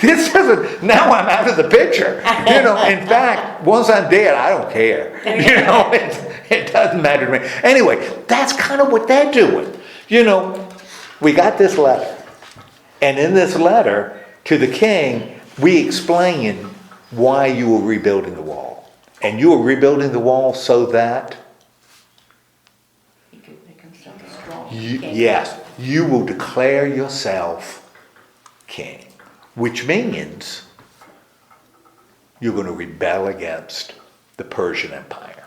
This doesn't. Now I'm out of the picture. In fact, once I'm dead, I don't care. It doesn't matter to me. Anyway, that's kind of what they're doing. We got this letter, and in this letter to the king, we explain why you were rebuilding the wall. And you were rebuilding the wall so that,
He could make himself strong.
yes, you will declare yourself king. Which means you're going to rebel against the Persian Empire.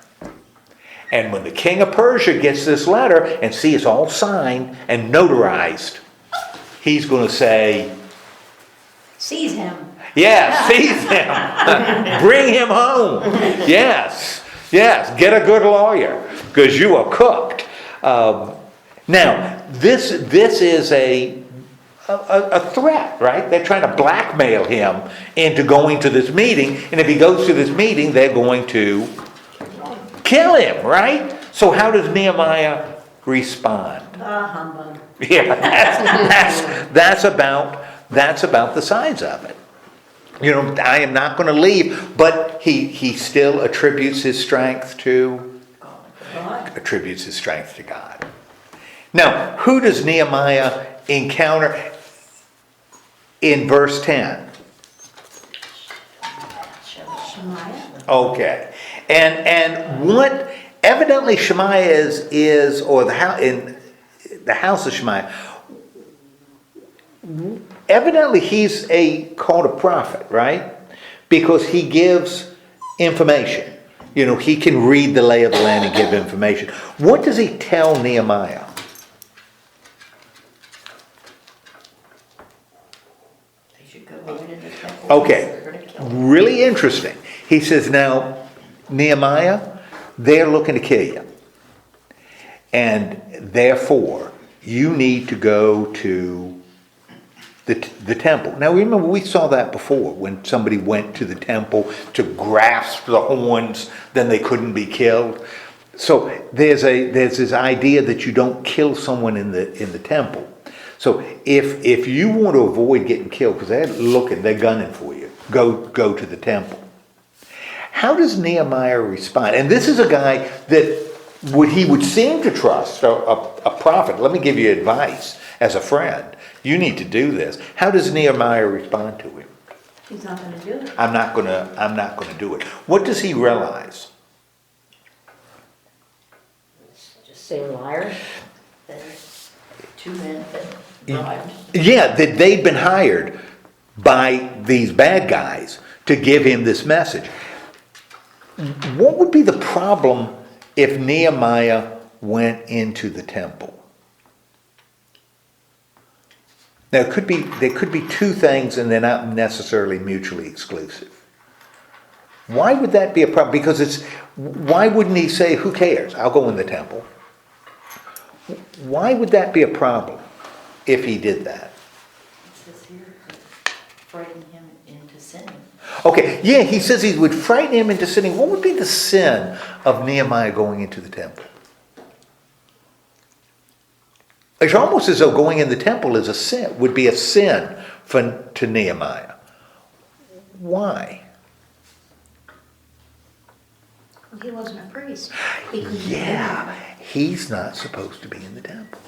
And when the king of Persia gets this letter and see it's all signed and notarized, he's going to say,
Seize him.
yes, seize him. Bring him home. Yes, yes, get a good lawyer because you are cooked. Now, this is a threat, right? They're trying to blackmail him into going to this meeting, and if he goes to this meeting, they're going to kill him, right? So how does Nehemiah respond?
Humbug.
Yeah, that's about the size of it. You know, I am not going to leave, but he still attributes his strength to
God.
attributes his strength to God. Now, who does Nehemiah encounter in verse 10?
Shemaiah.
Okay, and what evidently Shemaiah is or the house in the house of Shemaiah. Evidently, he's called a prophet, right? Because he gives information. You know, he can read the lay of the land and give information. What does he tell Nehemiah?
They should go in and attack.
Okay,
They're gonna kill him.
really interesting. He says, now, Nehemiah, they're looking to kill you. And therefore, you need to go to the temple. Now remember, we saw that before, when somebody went to the temple to grasp the horns, then they couldn't be killed. So there's this idea that you don't kill someone in the temple. So if you want to avoid getting killed, because they're gunning for you, go to the temple. How does Nehemiah respond? And this is a guy that he would seem to trust, a prophet. Let me give you advice as a friend. You need to do this. How does Nehemiah respond to him?
He's not going to do it.
I'm not gonna do it. What does he realize?
Just say liar. There's two men that bribed.
Yeah, that they'd been hired by these bad guys to give him this message. What would be the problem if Nehemiah went into the temple? Now, there could be two things, and they're not necessarily mutually exclusive. Why would that be a problem? Because why wouldn't he say, who cares? I'll go in the temple. Why would that be a problem if he did that?
It says here, frighten him into sinning.
Okay, yeah, he says he would frighten him into sinning. What would be the sin of Nehemiah going into the temple? It's almost as though going in the temple is a sin, would be a sin to Nehemiah. Why?
Well, he wasn't a priest. He couldn't do
Yeah, he's not supposed to be in the temple.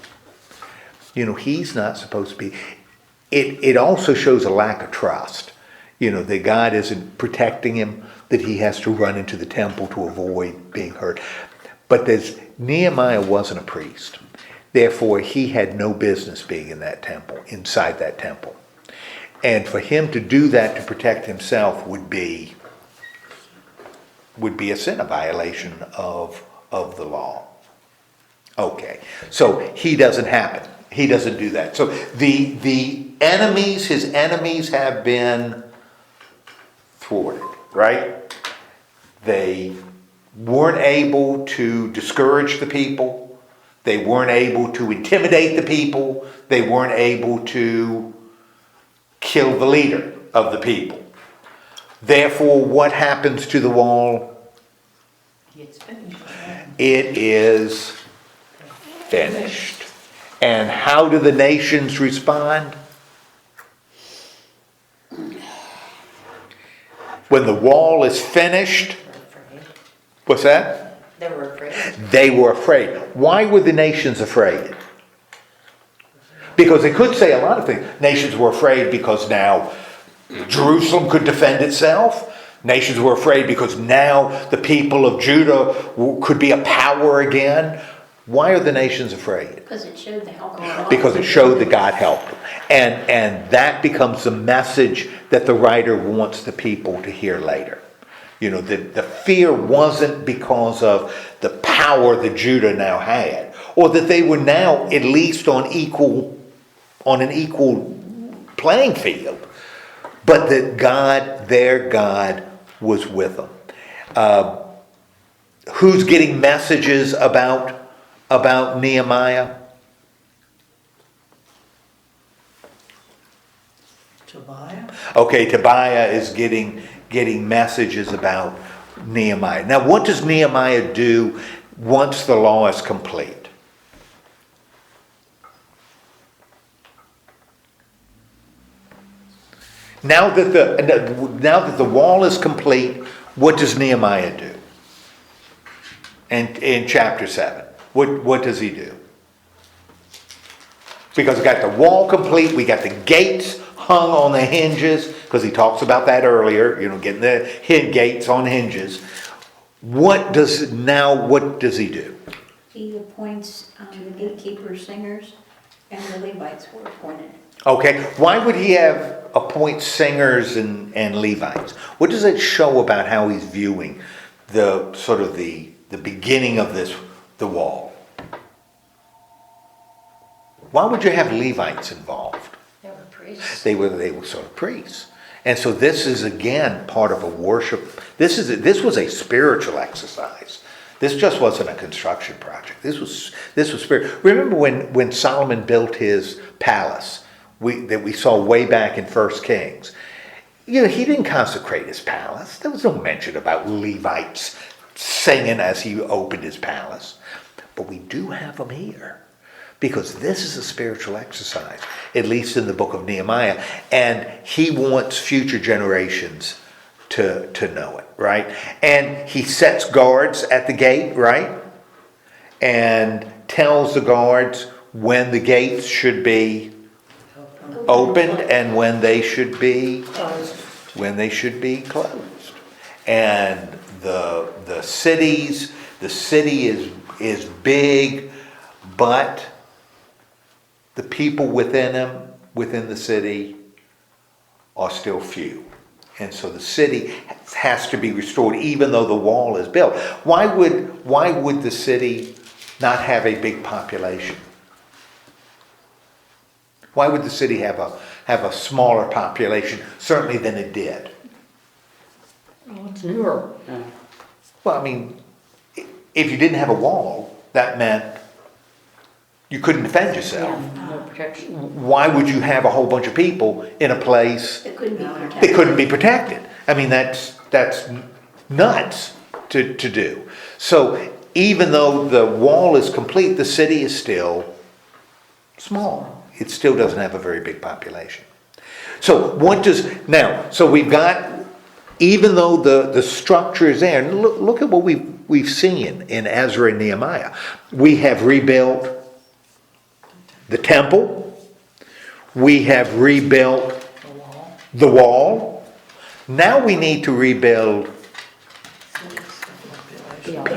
You know, he's not supposed to be. It also shows a lack of trust. You know, that God isn't protecting him, that he has to run into the temple to avoid being hurt. But Nehemiah wasn't a priest. Therefore, he had no business being in that temple, inside that temple. And for him to do that to protect himself would be a sin, a violation of the law. Okay, so he doesn't happen. He doesn't do that. So the enemies, his enemies have been thwarted, right? They weren't able to discourage the people. They weren't able to intimidate the people. They weren't able to kill the leader of the people. Therefore, what happens to the wall?
It's finished.
It is finished. And how do the nations respond? When the wall is finished,
Afraid.
what's that?
They were afraid.
They were afraid. Why were the nations afraid? Because they could say a lot of things. Nations were afraid because now Jerusalem could defend itself. Nations were afraid because now the people of Judah could be a power again. Why are the nations afraid?
Because it showed the help of God.
Because it showed that God helped them. And that becomes the message that the writer wants the people to hear later. You know, the fear wasn't because of the power that Judah now had, or that they were now at least on an equal playing field, but that God, their God, was with them. Who's getting messages about Nehemiah?
Tobiah?
Okay, Tobiah is getting messages about Nehemiah. Now, what does Nehemiah do once the law is complete? Now that the wall is complete, what does Nehemiah do? And in chapter 7, what does he do? Because we got the wall complete, we got the gates hung on the hinges, because he talks about that earlier, getting the gates on hinges. What does he do?
He appoints the gatekeepers, singers, and the Levites were appointed.
Okay, why would he appoint singers and Levites? What does it show about how he's viewing the beginning of the wall? Why would you have Levites involved?
They were priests.
They were sort of priests. And so this is again part of a worship. This was a spiritual exercise. This just wasn't a construction project. This was spirit. Remember when Solomon built his palace that we saw way back in 1 Kings? He didn't consecrate his palace. There was no mention about Levites singing as he opened his palace. But we do have them here, because this is a spiritual exercise, at least in the book of Nehemiah. And he wants future generations to know it, right? And he sets guards at the gate, right? And tells the guards when the gates should be opened and when they should be closed. And the city is big, but the people within the city are still few. And so the city has to be restored, even though the wall is built. Why would the city not have a big population? Why would the city have a smaller population, certainly than it did?
Well, it's newer.
Well, I mean, if you didn't have a wall, that meant you couldn't defend yourself.
Yeah, no protection.
Why would you have a whole bunch of people in a place
It couldn't be
that
protected.
couldn't be protected? I mean, that's nuts to do. So even though the wall is complete, the city is still small. It still doesn't have a very big population. So so we've got, even though the structure is there, and look at what we've seen in Ezra and Nehemiah. We have rebuilt the temple. We have rebuilt the wall. Now we need to rebuild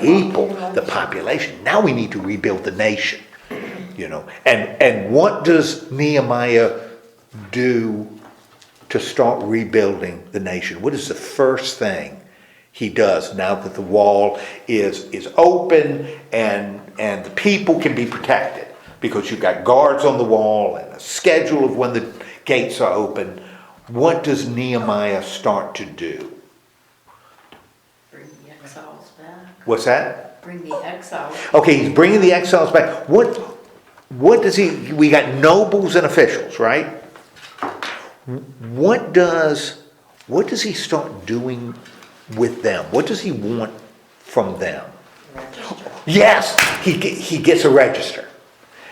people, the population. Now we need to rebuild the nation. And what does Nehemiah do to start rebuilding the nation? What is the first thing he does now that the wall is open and the people can be protected? Because you've got guards on the wall and a schedule of when the gates are open. What does Nehemiah start to do?
Bring the exiles back.
What's that?
Bring the exiles.
Okay, he's bringing the exiles back. What does we got nobles and officials, right? What does he start doing with them? What does he want from them?
Register.
Yes, he gets a register,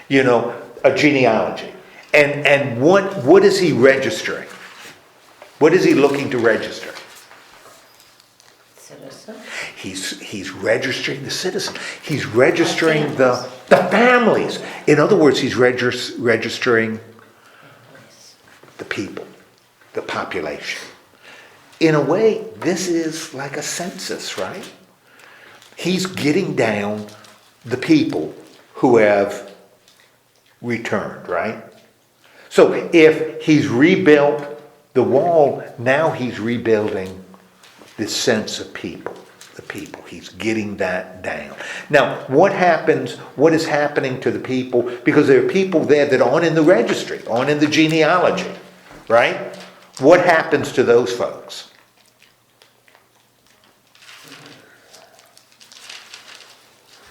a genealogy. And what is he registering? What is he looking to register?
Citizen.
He's registering the citizen. He's registering the families. In other words, he's registering the people. the population. In a way, this is like a census, right? He's getting down the people who have returned, right? So if he's rebuilt the wall, now he's rebuilding this sense of people, the people. He's getting that down. Now, what is happening to the people? Because there are people there that aren't in the registry, aren't in the genealogy, right? What happens to those folks?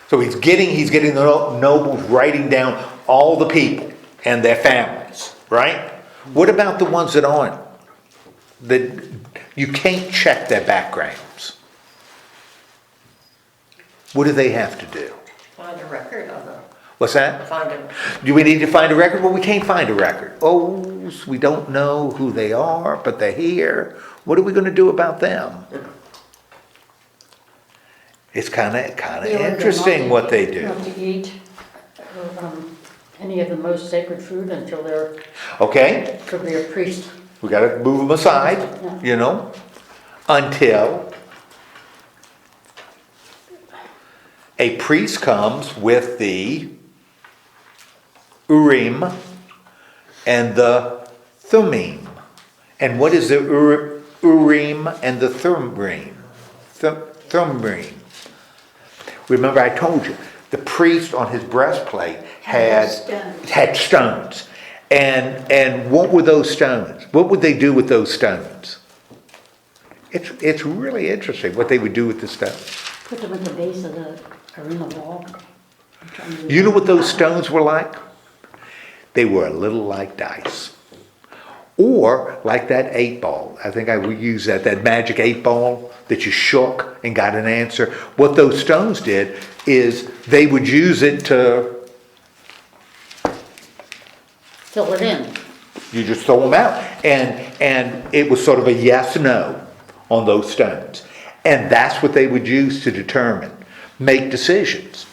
So he's getting the nobles writing down all the people and their families, right? What about the ones that aren't? That you can't check their backgrounds. What do they have to do?
Find a record of them.
What's that?
Find a,
Do we need to find a record? Well, we can't find a record. Oh, we don't know who they are, but they're here. What are we going to do about them? It's kind of interesting what they do.
Not to eat any of the most sacred food until there
Okay,
could be a priest.
we got to move them aside, until a priest comes with the Urim and the Thummim. And what is the Urim and the Thummim? Thummim. Remember, I told you, the priest on his breastplate had stones. And what were those stones? What would they do with those stones? It's really interesting what they would do with the stones.
Put them at the base of the arena wall.
You know what those stones were like? They were a little like dice. Or like that 8-ball. I think I would use that magic 8-ball that you shook and got an answer. What those stones did is they would use it to...
Fill it in.
You just throw them out. And it was sort of a yes-no on those stones. And that's what they would use to determine, make decisions.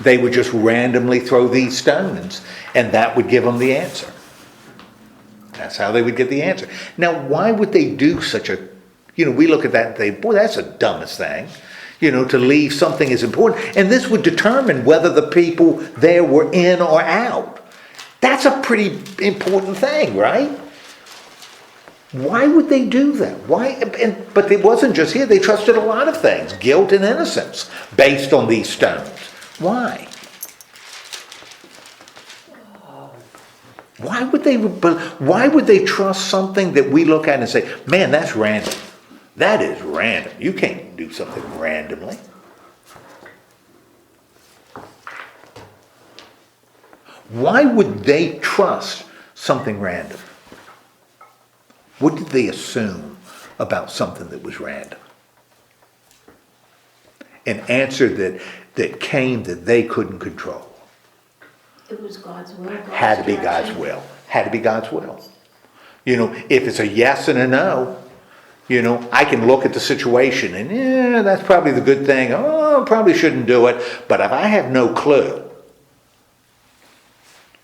They would just randomly throw these stones, and that would give them the answer. That's how they would get the answer. Now, why would they do such a... we look at that and think, boy, that's the dumbest thing. To leave something as important. And this would determine whether the people there were in or out. That's a pretty important thing, right? Why would they do that? Why? But it wasn't just here. They trusted a lot of things, guilt and innocence, based on these stones. Why? Why would they trust something that we look at and say, man, that's random. That is random. You can't do something randomly. Why would they trust something random? What did they assume about something that was random? An answer that came that they couldn't control.
It was God's will.
Had to be God's will. Had to be God's will. If it's a yes and a no, I can look at the situation and that's probably the good thing. Oh, probably shouldn't do it. But if I have no clue,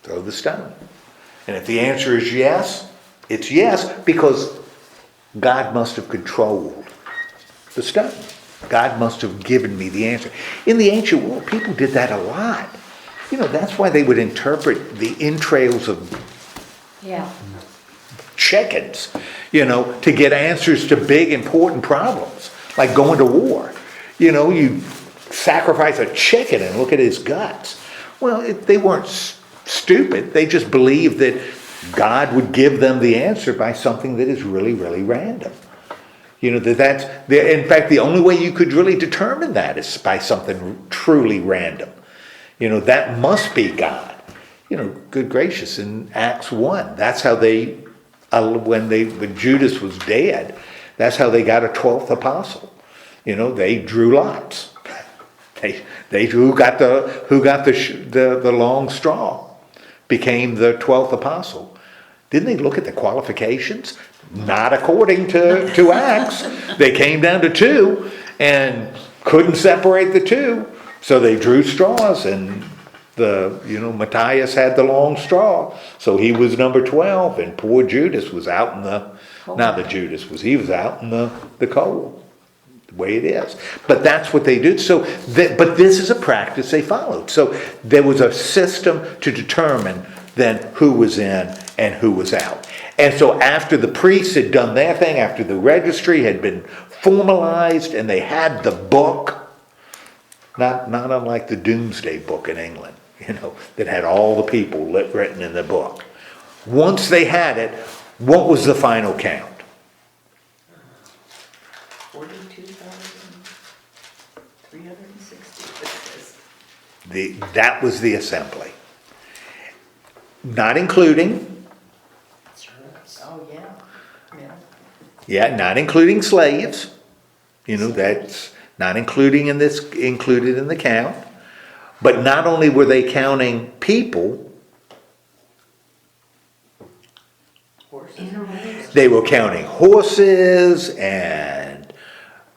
throw the stone. And if the answer is yes, it's yes, because God must have controlled the stone. God must have given me the answer. In the ancient world, people did that a lot. That's why they would interpret the entrails of chickens, to get answers to big, important problems, like going to war. You sacrifice a chicken and look at his guts. Well, they weren't stupid. They just believed that God would give them the answer by something that is really, really random. In fact, the only way you could really determine that is by something truly random. That must be God. Good gracious, in Acts 1, that's how when Judas was dead, that's how they got a 12th apostle. They drew lots. They who got the long straw became the 12th apostle. Didn't they look at the qualifications? Not according to Acts. They came down to 2 and couldn't separate the 2. So they drew straws, and Matthias had the long straw. So he was number 12, and poor Judas was out Now the Judas he was out in the cold, the way it is. But that's what they did. But this is a practice they followed. So there was a system to determine then who was in and who was out. And so after the priests had done their thing, after the registry had been formalized and they had the book, not unlike the Doomsday Book in England, that had all the people written in the book. Once they had it, what was the final count?
42,360.
That was the assembly. Not including,
Oh, yeah.
not including slaves. That's not included in the count. But not only were they counting people, they were counting horses and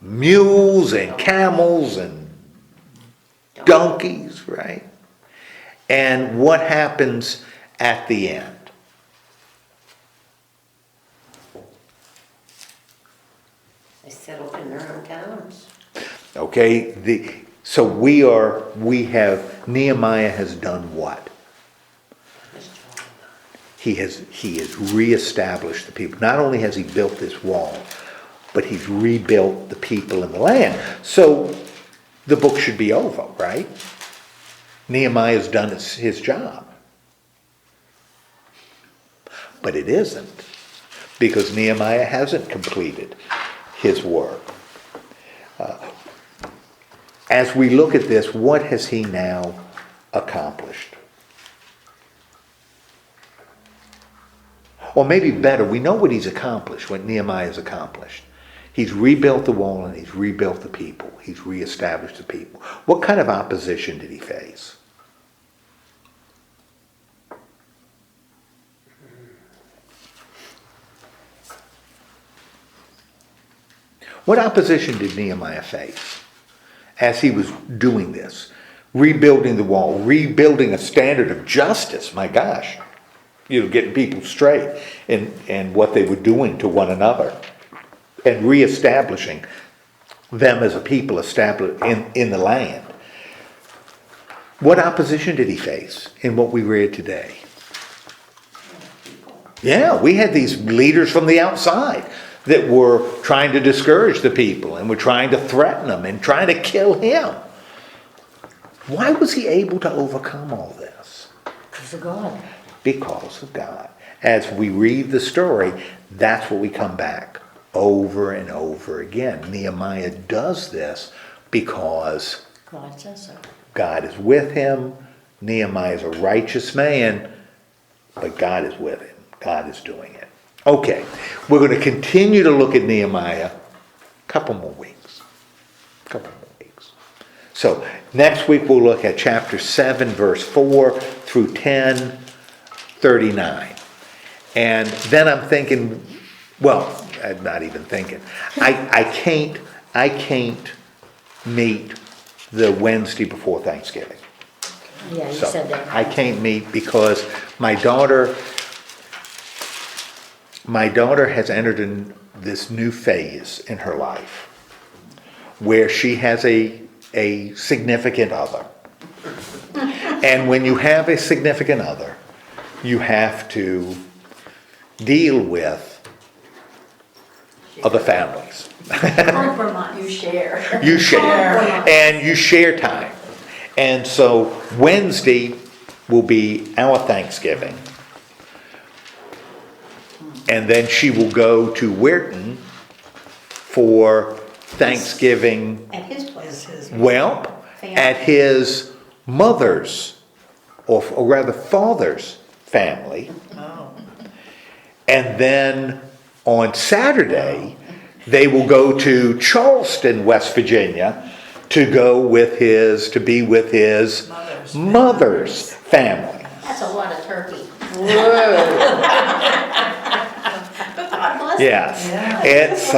mules and camels and donkeys, right? And what happens at the end?
They settled in their own towns.
Okay, Nehemiah has done what? He has reestablished the people. Not only has he built this wall, but he's rebuilt the people in the land. So the book should be over, right? Nehemiah's done his job. But it isn't, because Nehemiah hasn't completed his work. As we look at this, what has he now accomplished? Or maybe better, we know what he's accomplished, what Nehemiah's accomplished. He's rebuilt the wall and he's rebuilt the people. He's reestablished the people. What kind of opposition did he face? What opposition did Nehemiah face as he was doing this? Rebuilding the wall, rebuilding a standard of justice, my gosh. Getting people straight in what they were doing to one another. And reestablishing them as a people established in the land. What opposition did he face in what we read today? Yeah, we had these leaders from the outside that were trying to discourage the people and were trying to threaten them and trying to kill him. Why was he able to overcome all this?
Because of God.
Because of God. As we read the story, that's what we come back over and over again. Nehemiah does this because
God says so.
God is with him. Nehemiah is a righteous man, but God is with him. God is doing it. Okay, we're going to continue to look at Nehemiah a couple more weeks. So next week we'll look at chapter 7, verse 4 through 10:39. And then I'm thinking, well, I'm not even thinking. I can't meet the Wednesday before Thanksgiving.
Yeah, you
So
said that.
I can't meet because my daughter has entered in this new phase in her life where she has a significant other. And when you have a significant other, you have to deal with other families.
Compromise.
You share.
You share, and you share time. And so Wednesday will be our Thanksgiving. And then she will go to Weirton for Thanksgiving,
At his place.
at his mother's, or rather father's family.
Oh,
And then on Saturday, they will go to Charleston, West Virginia, to be with his mother's family.
That's a lot of turkey. God bless him.
Yes,
Yeah.
it's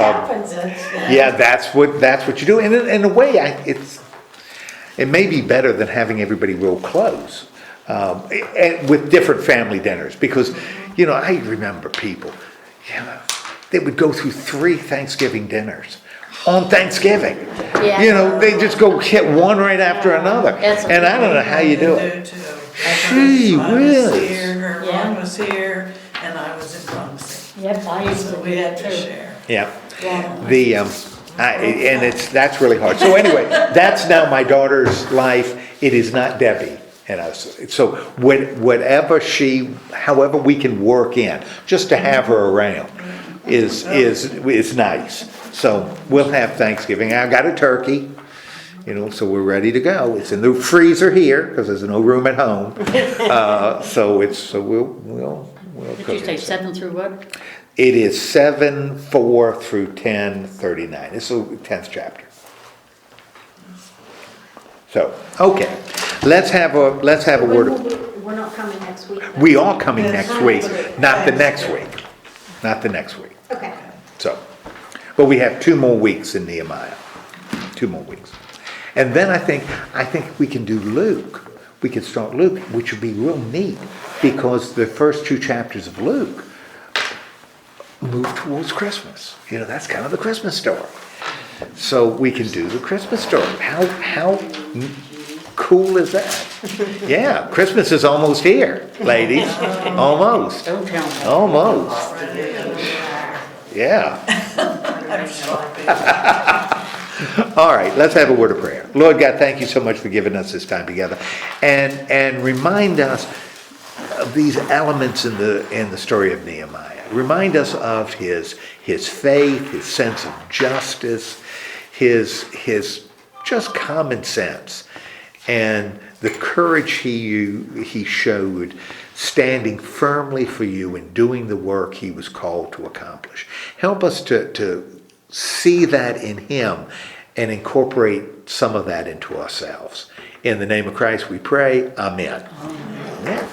that's what you do. And in a way, it may be better than having everybody real close, and with different family dinners, because I remember people, that would go through 3 Thanksgiving dinners on Thanksgiving.
Yeah.
You know, they just go hit one right after another. And I don't know how you do it.
too.
Gee
I was
whiz.
here, her
Yeah.
mom was here, and I was in Muncie.
Yep, I used
So
to
we
do
had
that
to
too.
share.
Yeah.
Yeah.
The, that's really hard. So anyway, that's now my daughter's life. It is not Debbie and us. So whatever however we can work in, just to have her around is nice. So we'll have Thanksgiving. I got a turkey, you know, so we're ready to go. It's in the freezer here because there's no room at home. So we'll
Did
cook
you say
it.
7 through what?
It is 7:4 through 10:39. It's the 10th chapter. So, okay, let's have a word of,
We're not coming next week. then?
we are coming next week, not the next week. Not the next week.
Okay.
So, but we have 2 more weeks in Nehemiah. 2 more weeks. And then I think we can do Luke. We can start Luke, which would be real neat because the first 2 chapters of Luke move towards Christmas. You know, that's kind of the Christmas story. So we can do the Christmas story. How cool is that? Yeah, Christmas is almost here, ladies. Almost.
Don't tell me.
Almost. Yeah.
I'm shopping.
All right, let's have a word of prayer. Lord God, thank you so much for giving us this time together. And remind us of these elements in the story of Nehemiah. Remind us of his faith, his sense of justice, his just common sense, and the courage he showed standing firmly for you and doing the work he was called to accomplish. Help us to see that in him and incorporate some of that into ourselves. In the name of Christ we pray, amen. Amen.